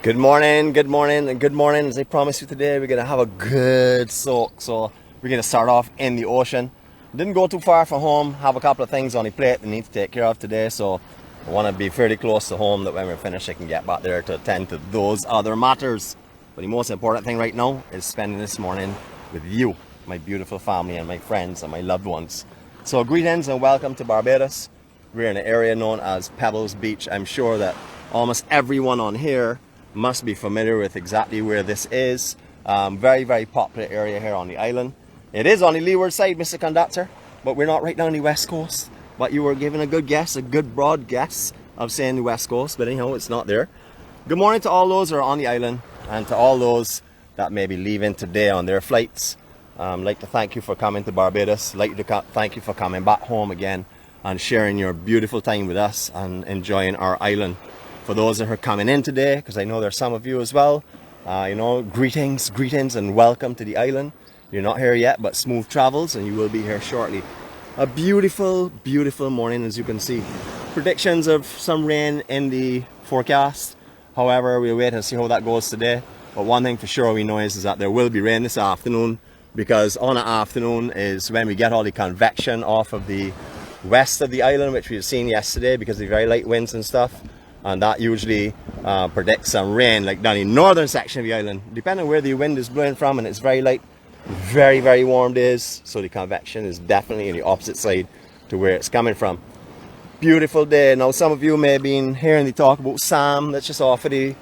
Good morning, good morning, and good morning. As I promised you today, we're going to have a good soak. So we're going to start off in the ocean. Didn't go too far from home, have a couple of things on the plate that need to take care of today. So I want to be fairly close to home that when we're finished, I can get back there to attend to those other matters. But the most important thing right now is spending this morning with you, my beautiful family and my friends and my loved ones. So greetings and welcome to Barbados. We're in an area known as Pebbles Beach. I'm sure that almost everyone on here must be familiar with exactly where this is. Very popular area here on the island. It is on the leeward side, Mr. Conductor, but we're not right down the west coast. But you were given a good guess, a good broad guess of saying the west coast, but anyhow, it's not there. Good morning to all those who are on the island and to all those that may be leaving today on their flights. I'd like to thank you for coming to Barbados. I'd like to thank you for coming back home again and sharing your beautiful time with us and enjoying our island. For those that are coming in today, because I know there's some of you as well, greetings and welcome to the island. You're not here yet, but smooth travels and you will be here shortly. A beautiful morning, as you can see. Predictions of some rain in the forecast. However, we'll wait and see how that goes today. But one thing for sure we know is that there will be rain this afternoon, because on the afternoon is when we get all the convection off of the west of the island, which we've seen yesterday because of the very light winds and stuff. And that usually predicts some rain, like down the northern section of the island, depending on where the wind is blowing from, and it's very light, very warm days. So the convection is definitely in the opposite side to where it's coming from. Beautiful day. Now some of you may have been hearing the talk about Sam, that's just off of the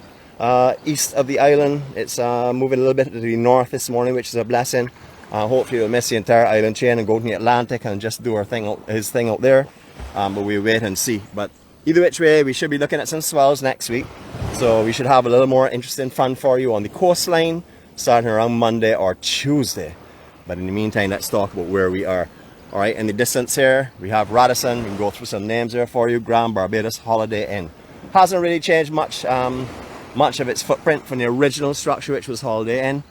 east of the island. It's moving a little bit to the north this morning, which is a blessing. Hopefully we'll miss the entire island chain and go to the Atlantic and just do his thing out there. But we'll wait and see. But either which way, we should be looking at some swells next week. So we should have a little more interesting fun for you on the coastline starting around Monday or Tuesday. But in the meantime, let's talk about where we are. All right, in the distance here, we have Radisson. We can go through some names there for you. Grand Barbados Holiday Inn. Hasn't really changed much of its footprint from the original structure, which was Holiday Inn.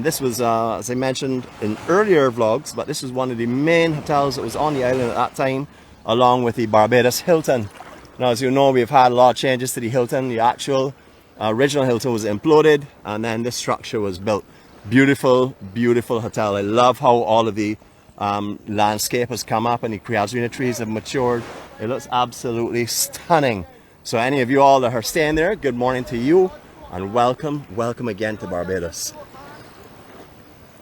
This was, as I mentioned in earlier vlogs, but this was one of the main hotels that was on the island at that time, along with the Barbados Hilton. Now, as you know, we've had a lot of changes to the Hilton. The actual original Hilton was imploded, and then this structure was built. Beautiful hotel. I love how all of the landscape has come up and the casuarina trees have matured. It looks absolutely stunning. So any of you all that are staying there, good morning to you, and welcome again to Barbados.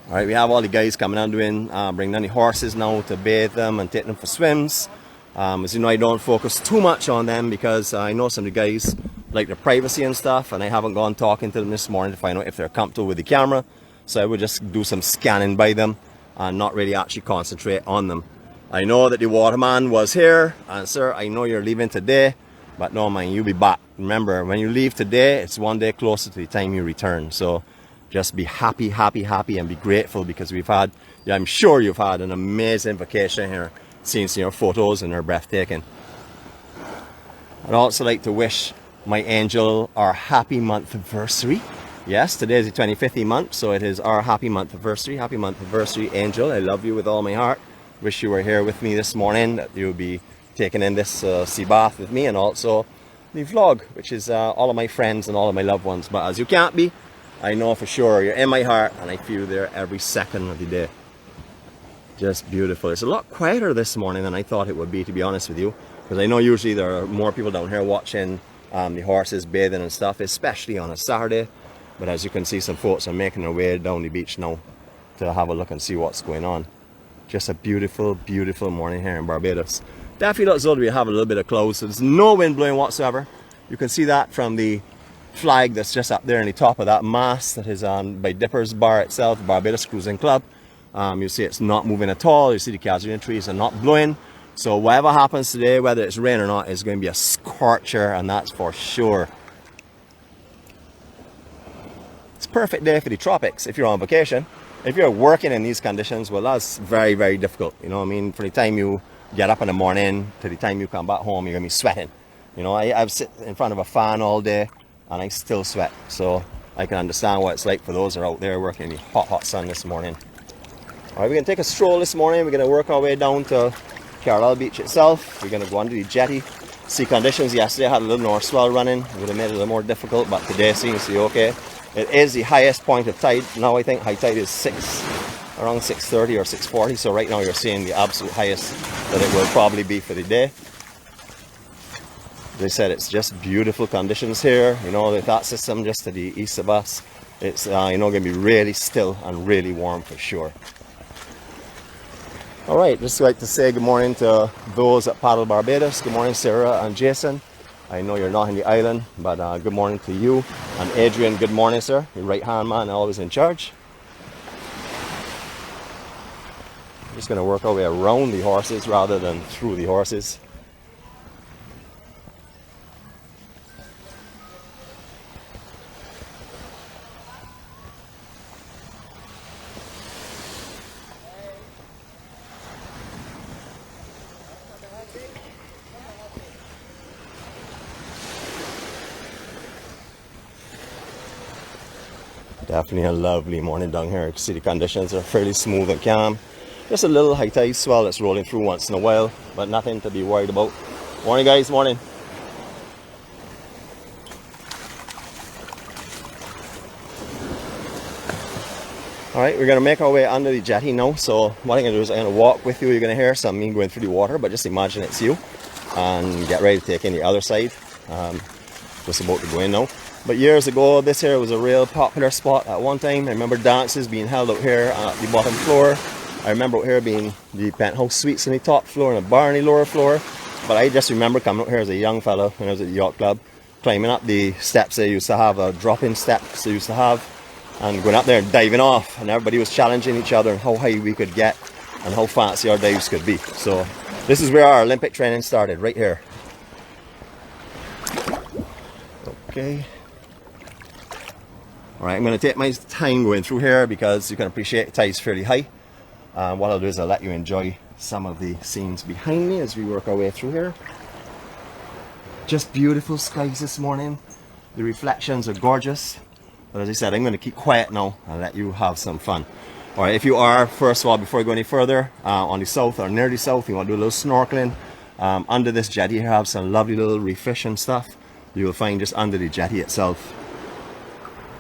All right, we have all the guys coming out doing, bringing down the horses now to bathe them and take them for swims. As you know, I don't focus too much on them because I know some of the guys like their privacy and stuff, and I haven't gone talking to them this morning to find out if they're comfortable with the camera. So I would just do some scanning by them and not really actually concentrate on them. I know that the waterman was here, and sir, I know you're leaving today, but no man, you'll be back. Remember, when you leave today, it's one day closer to the time you return. So just be happy and be grateful, because I'm sure you've had an amazing vacation here. Seeing some of your photos, and they're breathtaking. I'd also like to wish my angel our happy month anniversary. Yes, today is the 25th month, so it is our happy month anniversary. Happy month anniversary, angel. I love you with all my heart. Wish you were here with me this morning, that you'll be taking in this sea bath with me, and also the vlog, which is all of my friends and all of my loved ones. But as you can't be, I know for sure you're in my heart, and I feel you there every second of the day. Just beautiful. It's a lot quieter this morning than I thought it would be, to be honest with you, because I know usually there are more people down here watching the horses bathing and stuff, especially on a Saturday. But as you can see, some folks are making their way down the beach now to have a look and see what's going on. Just a beautiful morning here in Barbados. Definitely looks as though we have a little bit of clouds, so there's no wind blowing whatsoever. You can see that from the flag that's just up there on the top of that mast that is on by Dipper's Bar itself, the Barbados Cruising Club. You see it's not moving at all. You see the casuarina trees are not blowing. So whatever happens today, whether it's rain or not, it's going to be a scorcher, and that's for sure. It's a perfect day for the tropics if you're on vacation. If you're working in these conditions, well, that's very difficult. You know what I mean? From the time you get up in the morning to the time you come back home, you're going to be sweating. You know, I've sit in front of a fan all day and I still sweat. So I can understand what it's like for those that are out there working in the hot sun this morning. Alright, we're going to take a stroll this morning. We're going to work our way down to Carlisle beach itself. We're going to go under the jetty, Sea conditions yesterday had a little north swell running. It would have made it a little more difficult, but today seems to be okay. It is the highest point of tide. Now I think high tide is around 6:30 or 6:40. So right now you're seeing the absolute highest that it will probably be for the day. They said it's just beautiful conditions here. You know, that system just to the east of us. It's you know, going to be really still and really warm for sure. All right, just like to say good morning to those at Paddle Barbados. Good morning, Sarah and Jason. I know you're not in the island, but good morning to you. And Adrian, good morning, sir. Your right-hand man, always in charge. I'm just going to work our way around the horses rather than through the horses. Definitely a lovely morning down here. You can see the conditions are fairly smooth and calm. Just a little high tide swell that's rolling through once in a while, but nothing to be worried about. Morning, guys. Morning. All right, we're going to make our way under the jetty now. So what I'm going to do is I'm going to walk with you. You're going to hear some me going through the water, but just imagine it's you and get ready to take in the other side. Just about to go in now. But years ago, this here was a real popular spot at one time. I remember dances being held out here at the bottom floor. I remember out here being the penthouse suites on the top floor and a bar on the lower floor. But I just remember coming out here as a young fellow when I was at the yacht club, climbing up the steps they used to have, drop-in steps they used to have, and going up there and diving off. And everybody was challenging each other on how high we could get and how fancy our dives could be. So this is where our Olympic training started, right here. Okay. Alright, I'm going to take my time going through here because you can appreciate the tide's fairly high. What I'll do is I'll let you enjoy some of the scenes behind me as we work our way through here. Just beautiful skies this morning. The reflections are gorgeous. But as I said, I'm going to keep quiet now and let you have some fun. Alright, if you are, first of all, before you go any further, on the south or near the south, you want to do a little snorkeling. Under this jetty here, have some lovely little reef fish and stuff you will find just under the jetty itself.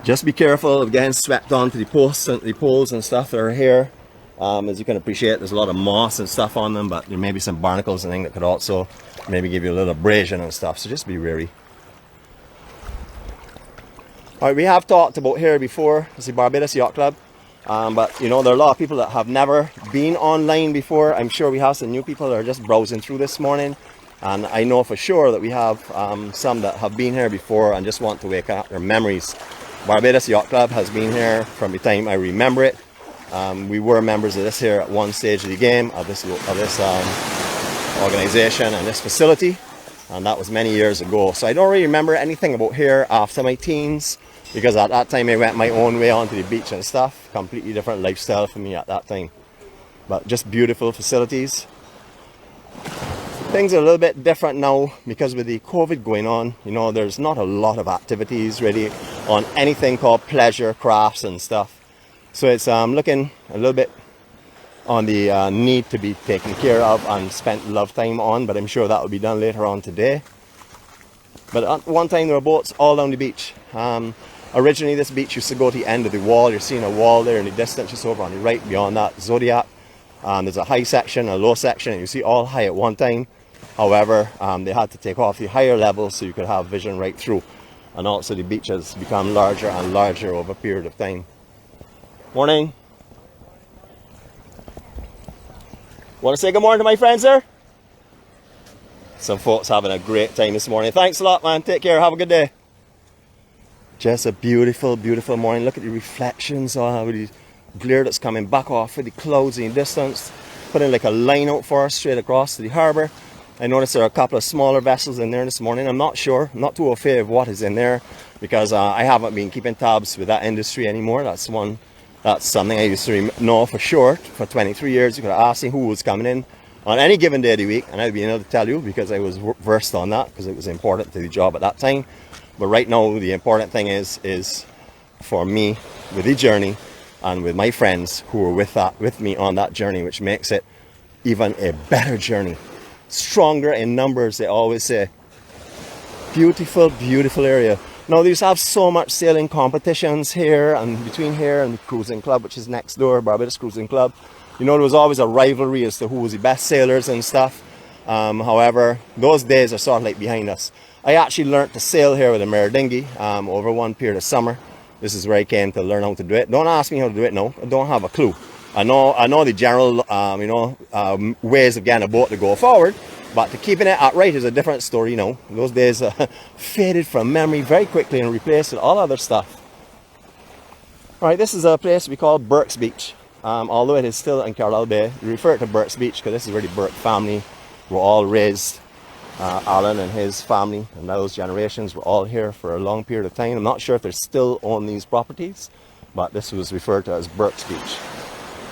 Just be careful of getting swept onto the posts and the poles and stuff that are here. As you can appreciate, there's a lot of moss and stuff on them, but there may be some barnacles and things that could also maybe give you a little abrasion and stuff, so just be wary. Alright, we have talked about here before, it's the Barbados Yacht Club, but you know, there are a lot of people that have never been online before. I'm sure we have some new people that are just browsing through this morning, and I know for sure that we have some that have been here before and just want to wake up their memories. Barbados Yacht Club has been here from the time I remember it. We were members of this here at one stage of the game, of this organization and this facility, and that was many years ago. So I don't really remember anything about here after my teens, because at that time I went my own way onto the beach and stuff. Completely different lifestyle for me at that time. But just beautiful facilities. Things are a little bit different now because with the COVID going on, you know, there's not a lot of activities really on anything called pleasure crafts and stuff. So it's looking a little bit on the need to be taken care of and spent love time on, but I'm sure that will be done later on today. But at one time there were boats all down the beach. Originally this beach used to go to the end of the wall. You're seeing a wall there in the distance just over on the right beyond that Zodiac. There's a high section, a low section, and you see all high at one time. However, they had to take off the higher levels so you could have vision right through. And also the beach has become larger and larger over a period of time. Morning. Want to say good morning to my friends there? Some folks having a great time this morning. Thanks a lot, man. Take care. Have a good day. Just a beautiful, beautiful morning. Look at the reflections with the glare that's coming back off with the clouds in the distance. Putting like a line out for us straight across to the harbour. I noticed there are a couple of smaller vessels in there this morning. I'm not sure, I'm not too au fait of what is in there because I haven't been keeping tabs with that industry anymore. That's something I used to know for sure. For 23 years, you could have asked me who was coming in on any given day of the week, and I'd be able to tell you because I was versed on that because it was important to the job at that time. But right now, the important thing is for me with the journey and with my friends who were with me on that journey, which makes it even a better journey. Stronger in numbers, they always say. Beautiful, beautiful area. Now they used to have so much sailing competitions here and between here and the cruising club, which is next door, Barbados Cruising Club. You know, there was always a rivalry as to who was the best sailors and stuff. However, those days are sort of like behind us. I actually learned to sail here with a mirror dinghy over one period of summer. This is where I came to learn how to do it. Don't ask me how to do it now. I don't have a clue. I know the general, ways of getting a boat to go forward, but to keeping it upright is a different story, you know. Those days faded from memory very quickly and replaced with all other stuff. All right, this is a place we call Burke's Beach. Although it is still in Carlisle Bay, we refer to Burke's Beach because this is where the Burke family were all raised. Alan and his family and those generations were all here for a long period of time. I'm not sure if they still own these properties, but this was referred to as Burke's Beach.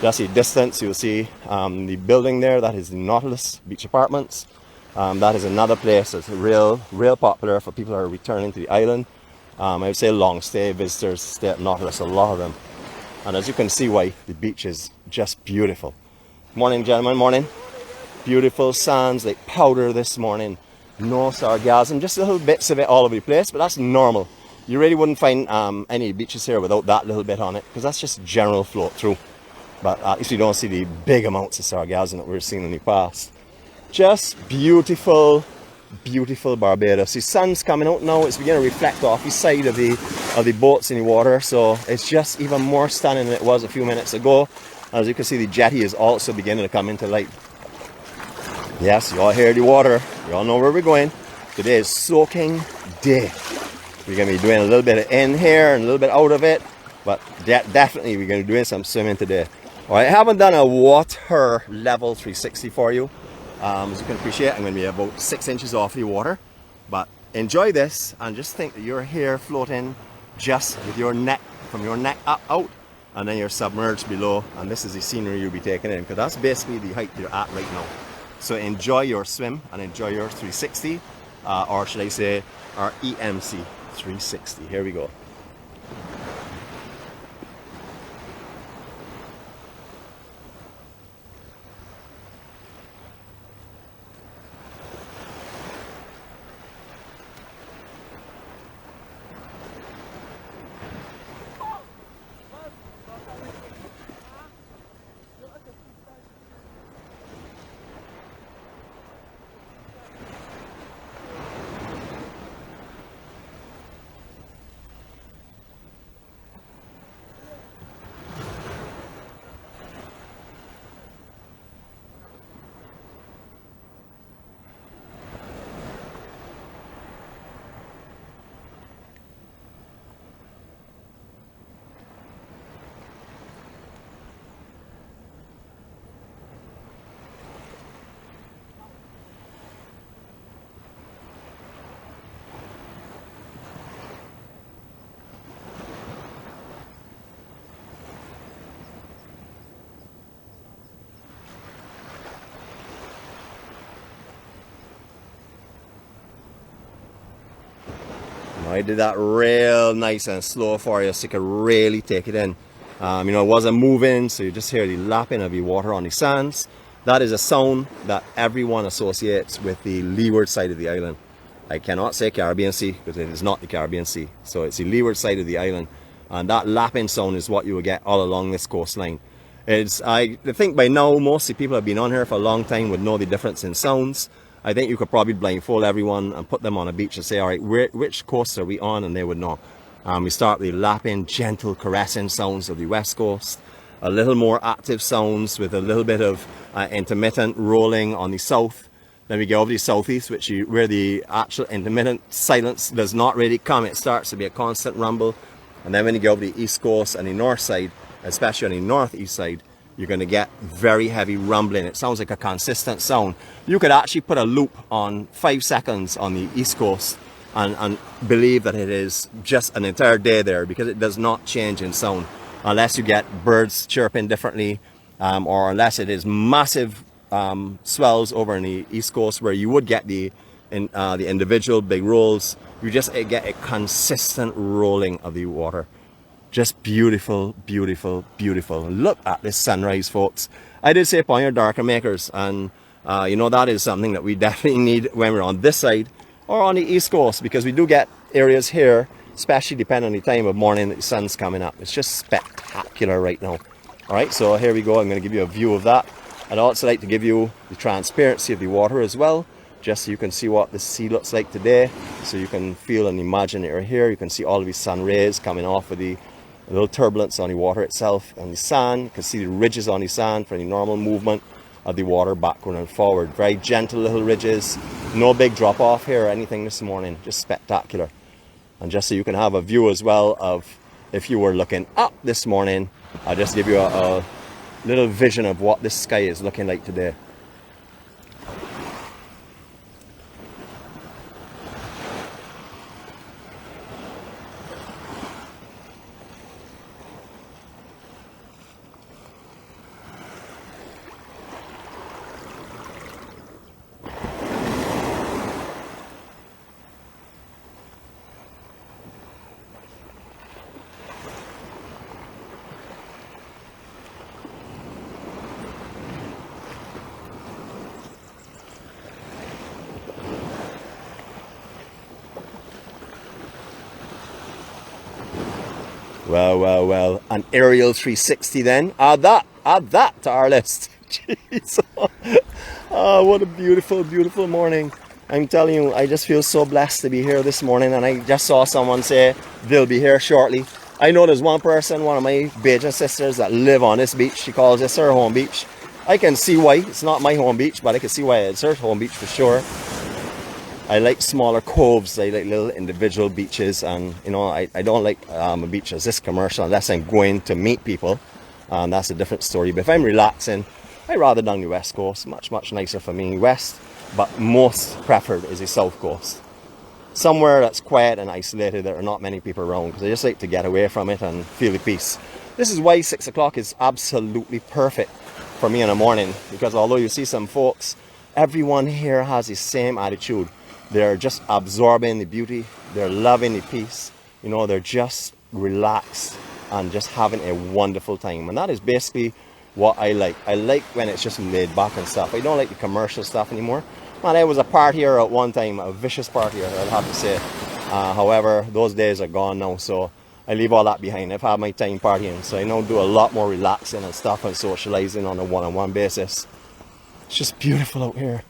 Just a distance, you'll see the building there. That is the Nautilus Beach Apartments. That is another place that's real popular for people who are returning to the island. I would say long stay visitors stay at Nautilus, a lot of them. And as you can see why, the beach is just beautiful. Morning, gentlemen, morning. Beautiful sands like powder this morning. No sargassum, just little bits of it all over the place, but that's normal. You really wouldn't find any beaches here without that little bit on it, because that's just general float through. But at least you don't see the big amounts of sargassum that we're seeing in the past. Just beautiful, beautiful Barbados. The sun's coming out now. It's beginning to reflect off the side of the boats in the water, so it's just even more stunning than it was a few minutes ago. As you can see, the jetty is also beginning to come into light. Yes, you all hear the water. You all know where we're going. Today is soaking day. We're going to be doing a little bit of in here and a little bit out of it, but definitely we're going to be doing some swimming today. All right, I haven't done a water level 360 for you. As you can appreciate, I'm going to be about 6 inches off the water, but enjoy this and just think that you're here floating just with your neck, from your neck up out, and then you're submerged below, and this is the scenery you'll be taking in, because that's basically the height you're at right now. So enjoy your swim and enjoy your 360, or should I say our EMC 360. Here we go. I did that real nice and slow for you so you could really take it in. You know, it wasn't moving, so you just hear the lapping of the water on the sands. That is a sound that everyone associates with the leeward side of the island. I cannot say Caribbean Sea because it is not the Caribbean Sea. So it's the leeward side of the island. And that lapping sound is what you will get all along this coastline. I think by now most of the people who have been on here for a long time would know the difference in sounds. I think you could probably blindfold everyone and put them on a beach and say, all right, which coast are we on? And they would know. We start with the lapping, gentle, caressing sounds of the west coast. A little more active sounds with a little bit of intermittent rolling on the south. Then we go over the southeast, where the actual intermittent silence does not really come. It starts to be a constant rumble. And then when you go over the east coast and the north side, especially on the northeast side, you're going to get very heavy rumbling. It sounds like a consistent sound. You could actually put a loop on 5 seconds on the east coast and believe that it is just an entire day there, because it does not change in sound unless you get birds chirping differently, or unless it is massive swells over on the east coast where you would get the individual big rolls. You just get a consistent rolling of the water. Just beautiful, beautiful, beautiful. Look at this sunrise, folks. I did say upon your darker makers, and you know, that is something that we definitely need when we're on this side, or on the east coast, because we do get areas here, especially depending on the time of morning that the sun's coming up. It's just spectacular right now. All right, so here we go. I'm going to give you a view of that. I'd also like to give you the transparency of the water as well, just so you can see what the sea looks like today, so you can feel and imagine that you're here. You can see all of these sun rays coming off of the little turbulence on the water itself and the sand. You can see the ridges on the sand for the normal movement of the water backward and forward. Very gentle little ridges, no big drop off here or anything this morning, just spectacular. And just so you can have a view as well of if you were looking up this morning, I'll just give you a little vision of what this sky is looking like today. Well, an aerial 360 then. Add that to our list. Jeez. Oh, what a beautiful, beautiful morning. I'm telling you, I just feel so blessed to be here this morning, and I just saw someone say they'll be here shortly. I know there's one person, one of my Bajan sisters that live on this beach. She calls this her home beach. I can see why. It's not my home beach, but I can see why it's her home beach for sure. I like smaller coves. I like little individual beaches, and you know, I don't like a beach as this commercial unless I'm going to meet people, and that's a different story. But if I'm relaxing, I rather down the west coast. Much nicer for me west, but most preferred is the south coast, somewhere that's quiet and isolated. There are not many people around, because I just like to get away from it and feel the peace. This is why 6 o'clock is absolutely perfect for me in the morning, because although you see some folks, everyone here has the same attitude. They're just absorbing the beauty, they're loving the peace, you know, they're just relaxed and just having a wonderful time. And that is basically what I like. I like when it's just laid back and stuff. I don't like the commercial stuff anymore. Man, I was a partier at one time, a vicious partier, I'd have to say. However, those days are gone now, so I leave all that behind. I've had my time partying, so I now do a lot more relaxing and stuff and socializing on a one-on-one basis. It's just beautiful out here.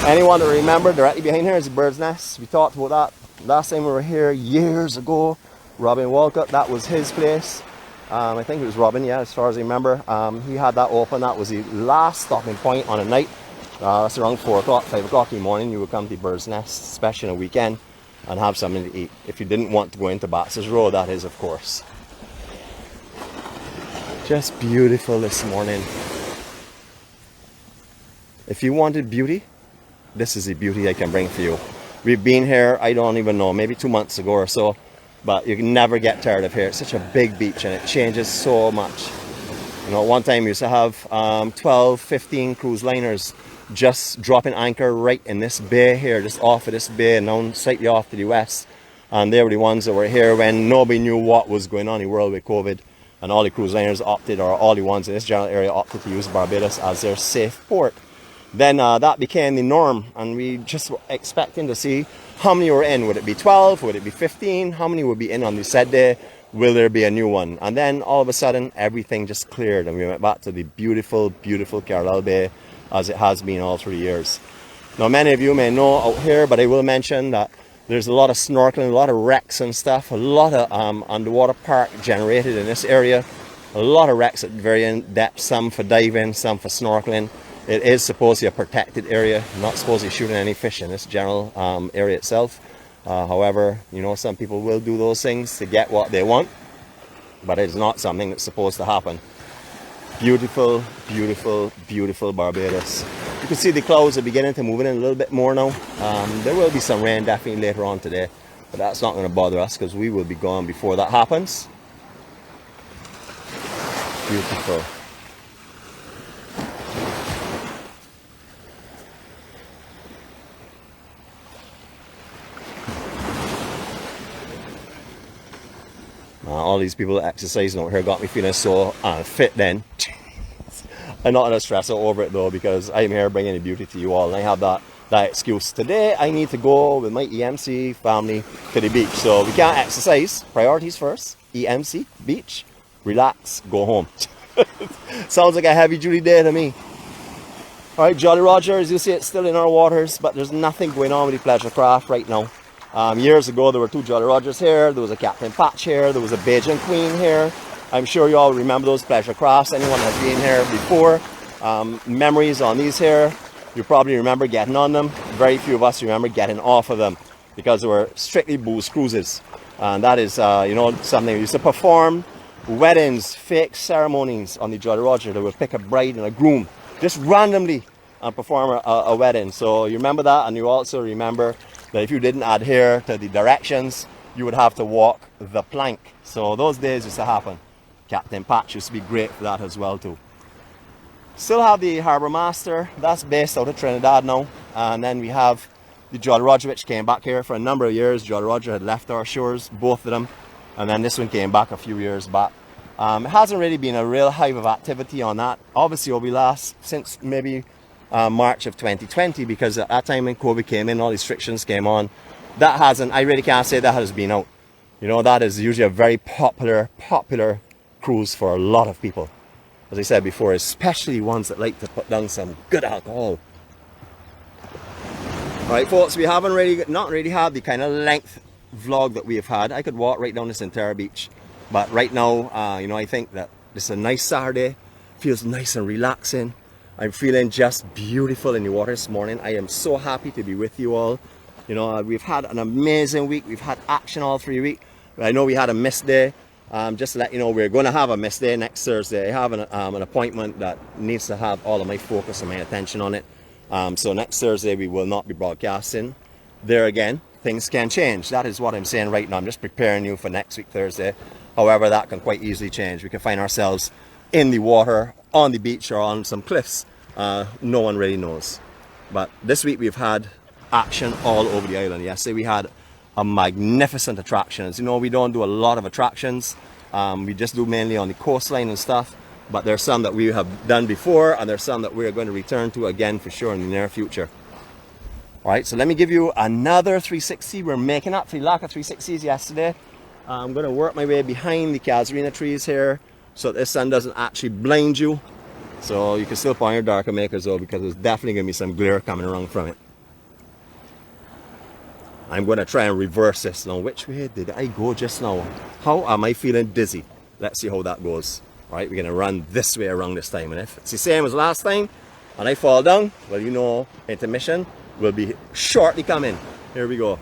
Anyone that remember, directly behind here is the bird's nest. We talked about that last time we were here years ago. Robin Walcott, that was his place. I think it was Robin, yeah, as far as I remember. He had that open. That was the last stopping point on a night. That's around 4 o'clock, 5 o'clock in the morning. You would come to the bird's nest, especially on a weekend, and have something to eat. If you didn't want to go into Baxter's Road, that is, of course. Just beautiful this morning. If you wanted beauty, this is the beauty I can bring for you. We've been here, I don't even know, maybe 2 months ago or so, but you can never get tired of here. It's such a big beach and it changes so much. You know, one time we used to have 12, 15 cruise liners just dropping anchor right in this bay here, just off of this bay, and now slightly off to the west. And they were the ones that were here when nobody knew what was going on in the world with COVID, and all the cruise liners opted, or all the ones in this general area opted to use Barbados as their safe port. Then that became the norm, and we just were expecting to see how many were in. Would it be 12? Would it be 15? How many would be in on the said day? Will there be a new one? And then all of a sudden, everything just cleared, and we went back to the beautiful, beautiful Carlisle Bay as it has been all through the years. Now, many of you may know out here, but I will mention that there's a lot of snorkeling, a lot of wrecks and stuff, a lot of underwater park generated in this area. A lot of wrecks at varying depths, some for diving, some for snorkeling. It is supposed to be a protected area. You're not supposed to be shooting any fish in this general area itself. However, you know, some people will do those things to get what they want, but it's not something that's supposed to happen. Beautiful, beautiful, beautiful Barbados. You can see the clouds are beginning to move in a little bit more now. There will be some rain definitely later on today, but that's not going to bother us because we will be gone before that happens. Beautiful. All these people exercising out here got me feeling so fit then. I'm not going to stress out over it though, because I'm here bringing the beauty to you all, and I have that that excuse. Today I need to go with my EMC family to the beach. So we can't exercise. Priorities first. EMC, beach, relax, go home. Sounds like a heavy duty day to me. Alright, Jolly Roger, as you see, it's still in our waters, but there's nothing going on with the pleasure craft right now. Years ago there were 2 Jolly Rogers here, there was a Captain Patch here, there was a Bajan Queen here. I'm sure you all remember those pleasure crafts. Anyone has been here before, memories on these here, you probably remember getting on them. Very few of us remember getting off of them because they were strictly booze cruises. And that is, you know, something we used to perform weddings, fake ceremonies on the Jolly Roger. They would pick a bride and a groom just randomly and perform a wedding. So you remember that, and you also remember that if you didn't adhere to the directions, you would have to walk the plank. So those days used to happen. Captain Patch used to be great for that as well too. Still have the Harbour Master, that's based out of Trinidad now. And then we have the Jolly Roger, which came back here for a number of years. Jolly Roger had left our shores, both of them. And then this one came back a few years back. It hasn't really been a real hive of activity on that. Obviously, it'll be last since maybe March of 2020, because at that time when COVID came in, all restrictions came on. That hasn't, I really can't say that has been out. You know, that is usually a very popular cruise for a lot of people. As I said before, especially ones that like to put down some good alcohol. Alright folks, we haven't really, not really had the kind of length vlog that we have had. I could walk right down this entire beach. But right now, you know, I think that this is a nice Saturday. Feels nice and relaxing. I'm feeling just beautiful in the water this morning. I am so happy to be with you all. You know, we've had an amazing week. We've had action all 3 weeks. I know we had a missed day. Just to let you know, we're going to have a missed day next Thursday. I have an appointment that needs to have all of my focus and my attention on it. So next Thursday we will not be broadcasting. There again, things can change. That is what I'm saying right now. I'm just preparing you for next week Thursday. However, that can quite easily change. We can find ourselves in the water, on the beach, or on some cliffs. No one really knows. But this week we've had action all over the island. Yesterday we had a magnificent attraction. As you know, we don't do a lot of attractions. We just do mainly on the coastline and stuff. But there's some that we have done before, and there's some that we're going to return to again for sure in the near future. Alright, so let me give you another 360. We're making up for the lack of 360s yesterday. I'm going to work my way behind the casuarina trees here so that the sun doesn't actually blind you. So you can still put on your darker makers though, because there's definitely going to be some glare coming around from it. I'm going to try and reverse this now. Which way did I go just now? How am I feeling dizzy? Let's see how that goes. Alright, we're going to run this way around this time. And if it's the same as last time and I fall down, well, you know, intermission will be shortly coming. Here we go.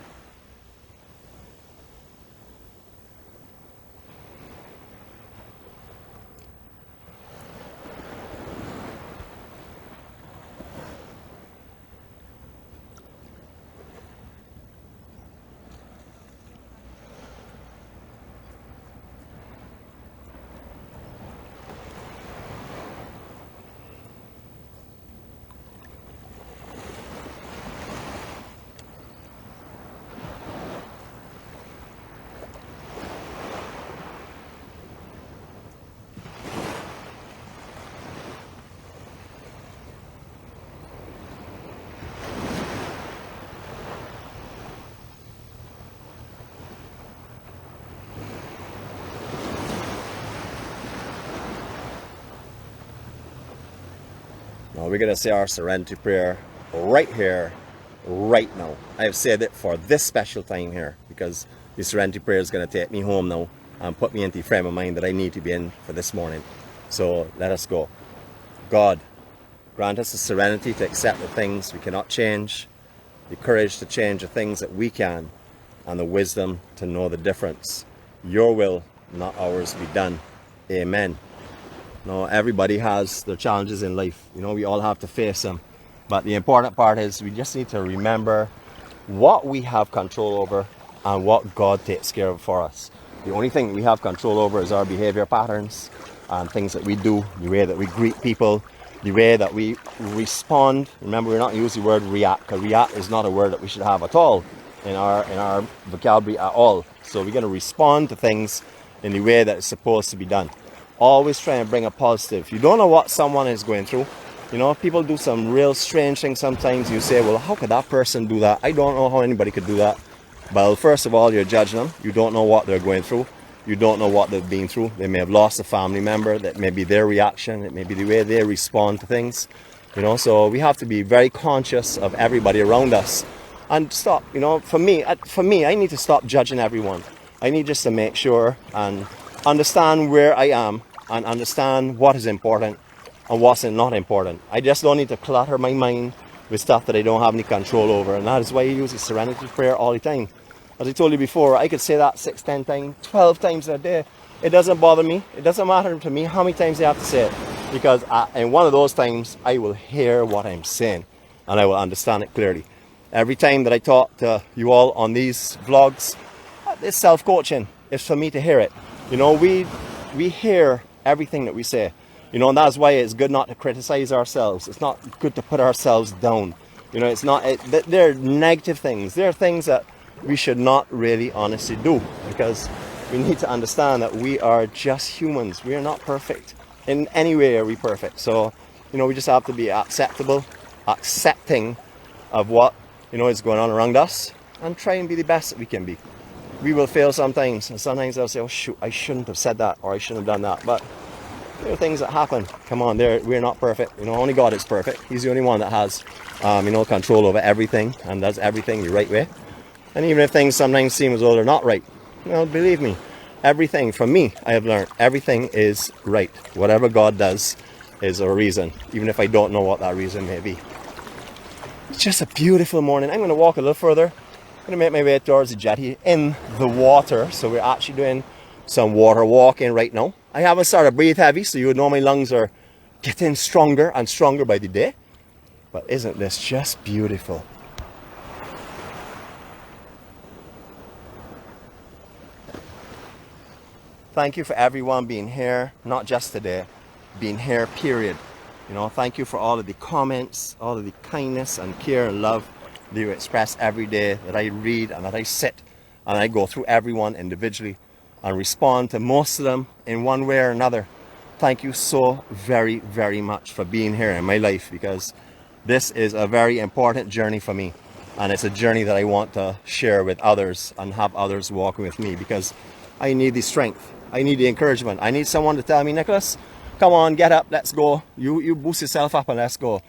Now we're going to say our Serenity Prayer right here, right now. I have said it for this special time here, because the Serenity Prayer is going to take me home now and put me into the frame of mind that I need to be in for this morning. So let us go. God, grant us the serenity to accept the things we cannot change, the courage to change the things that we can, and the wisdom to know the difference. Your will, not ours, be done. Amen. Now, everybody has their challenges in life. You know, we all have to face them. But the important part is we just need to remember what we have control over and what God takes care of for us. The only thing we have control over is our behavior patterns and things that we do, the way that we greet people, the way that we respond. Remember, we're not using the word react, because react is not a word that we should have at all in our vocabulary at all. So we're going to respond to things in the way that it's supposed to be done. Always try and bring a positive. You don't know what someone is going through. You know, people do some real strange things sometimes. You say, well, how could that person do that? I don't know how anybody could do that. Well, first of all, you're judging them. You don't know what they're going through. You don't know what they've been through. They may have lost a family member. That may be their reaction. It may be the way they respond to things. You know, so we have to be very conscious of everybody around us and stop. You know, for me, I need to stop judging everyone. I need just to make sure and understand where I am and understand what is important and what's not important. I just don't need to clutter my mind with stuff that I don't have any control over, and that is why I use the Serenity Prayer all the time. As I told you before, I could say that 6, 10 times, 12 times a day. It doesn't bother me. It doesn't matter to me how many times I have to say it, because in one of those times I will hear what I'm saying and I will understand it clearly. Every time that I talk to you all on these vlogs, it's self-coaching. It's for me to hear it. You know, we hear everything that we say. You know, and that's why it's good not to criticize ourselves. It's not good to put ourselves down. You know, it's not. They're negative things. They're things that we should not really honestly do, because we need to understand that we are just humans. We are not perfect. In any way are we perfect. So, you know, we just have to be accepting of what, you know, is going on around us, and try and be the best that we can be. We will fail sometimes, and sometimes I'll say, oh shoot, I shouldn't have said that, or I shouldn't have done that. But there are things that happen. Come on, we're not perfect. You know, only God is perfect. He's the only one that has, you know, control over everything and does everything the right way. And even if things sometimes seem as though they're not right, you know, believe me, everything, from me, I have learned, everything is right. Whatever God does is a reason, even if I don't know what that reason may be. It's just a beautiful morning. I'm going to walk a little further. I'm going to make my way towards the jetty in the water. So we're actually doing some water walking right now. I haven't started to breathe heavy, so you would know my lungs are getting stronger and stronger by the day. But isn't this just beautiful? Thank you for everyone being here, not just today, being here, period. You know, thank you for all of the comments, all of the kindness and care and love that you express every day, that I read and that I sit and I go through everyone individually and respond to most of them in one way or another. Thank you so very, very much for being here in my life, because this is a very important journey for me, and it's a journey that I want to share with others and have others walking with me, because I need the strength, I need the encouragement, I need someone to tell me, Nicholas, come on, get up, let's go. You boost yourself up and let's go.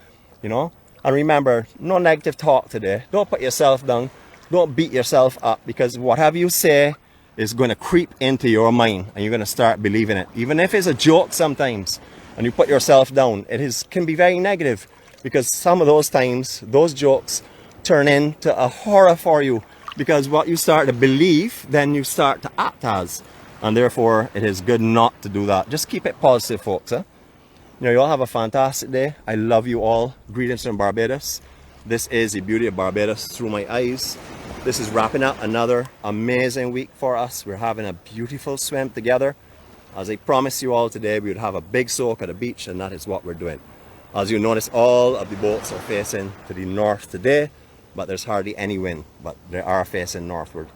You know, and remember, no negative talk today. Don't put yourself down, don't beat yourself up, because whatever you say is going to creep into your mind and you're going to start believing it. Even if it's a joke sometimes and you put yourself down, can be very negative, because some of those times, those jokes turn into a horror for you, because what you start to believe, then you start to act as. And therefore, it is good not to do that. Just keep it positive, folks. You know, you all have a fantastic day. I love you all. Greetings from Barbados. This is the beauty of Barbados through my eyes. This is wrapping up another amazing week for us. We're having a beautiful swim together. As I promised you all today, we would have a big soak at the beach, and that is what we're doing. As you notice, all of the boats are facing to the north today, but there's hardly any wind, but they are facing northward.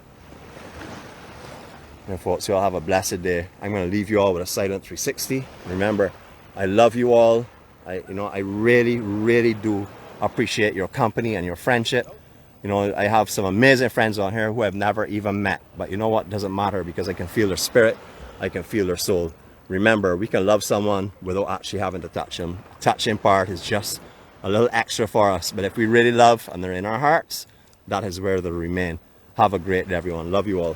And folks, you all have a blessed day. I'm going to leave you all with a silent 360. Remember, I love you all. I really, really do appreciate your company and your friendship. You know, I have some amazing friends on here who I've never even met. But you know what? It doesn't matter, because I can feel their spirit. I can feel their soul. Remember, we can love someone without actually having to touch them. Touching part is just a little extra for us. But if we really love and they're in our hearts, that is where they'll remain. Have a great day, everyone. Love you all.